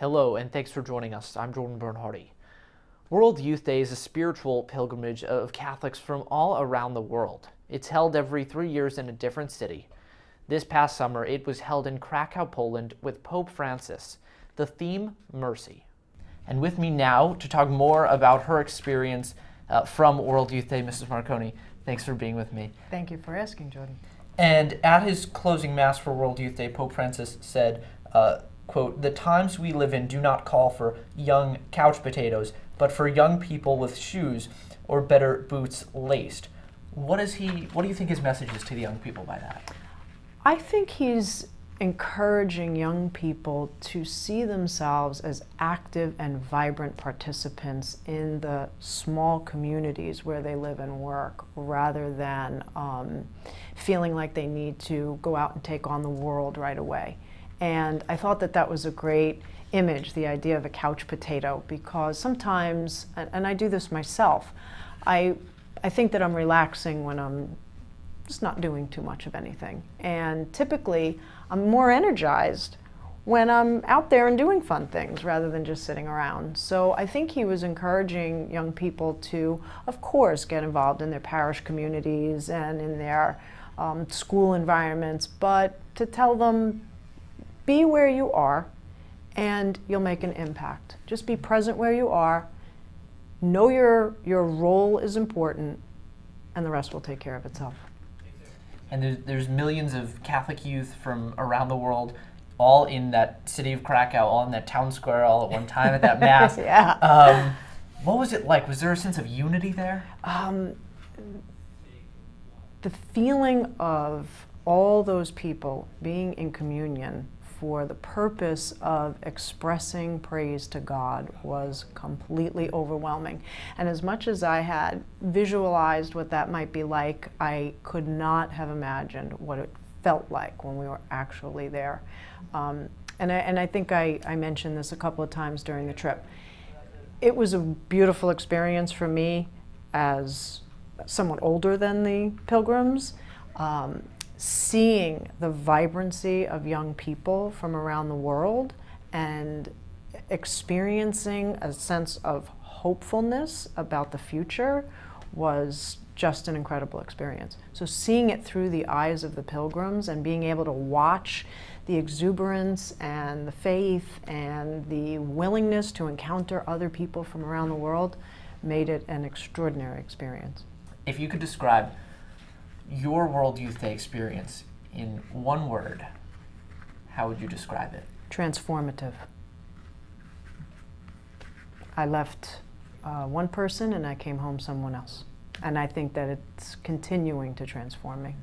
Hello, and thanks for joining us. I'm Jordan Bernhardi. World Youth Day is a spiritual pilgrimage of Catholics from all around the world. It's held every 3 years in a different city. This past summer, it was held in Krakow, Poland, with Pope Francis. The theme, mercy. And with me now to talk more about her experience from World Youth Day, Mrs. Marconi. Thanks for being with me. Thank you for asking, Jordan. And at his closing mass for World Youth Day, Pope Francis said, quote, "The times we live in do not call for young couch potatoes, but for young people with shoes or better boots laced." What do you think his message is to the young people by that? I think he's encouraging young people to see themselves as active and vibrant participants in the small communities where they live and work, rather than feeling like they need to go out and take on the world right away. And I thought that that was a great image, the idea of a couch potato, because sometimes, and I do this myself, I think that I'm relaxing when I'm just not doing too much of anything. And typically, I'm more energized when I'm out there and doing fun things rather than just sitting around. So I think he was encouraging young people to, of course, get involved in their parish communities and in their school environments, but to tell them, be where you are and you'll make an impact. Just be present where you are, know your role is important, and the rest will take care of itself. And there's millions of Catholic youth from around the world, all in that city of Krakow, all in that town square, all at one time at that mass. Yeah. What was it like? Was there a sense of unity there? The feeling of all those people being in communion for the purpose of expressing praise to God was completely overwhelming. And as much as I had visualized what that might be like, I could not have imagined what it felt like when we were actually there. And I think I mentioned this a couple of times during the trip. It was a beautiful experience for me as someone older than the pilgrims. Seeing the vibrancy of young people from around the world and experiencing a sense of hopefulness about the future was just an incredible experience. So seeing it through the eyes of the pilgrims and being able to watch the exuberance and the faith and the willingness to encounter other people from around the world made it an extraordinary experience. If you could describe your World Youth Day experience in one word, how would you describe it? Transformative. I left one person and I came home someone else. And I think that it's continuing to transform me.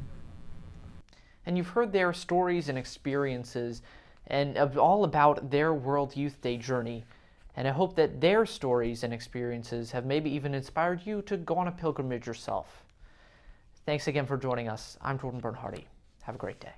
And you've heard their stories and experiences and all about their World Youth Day journey. And I hope that their stories and experiences have maybe even inspired you to go on a pilgrimage yourself. Thanks again for joining us. I'm Jordan Bernhardi. Have a great day.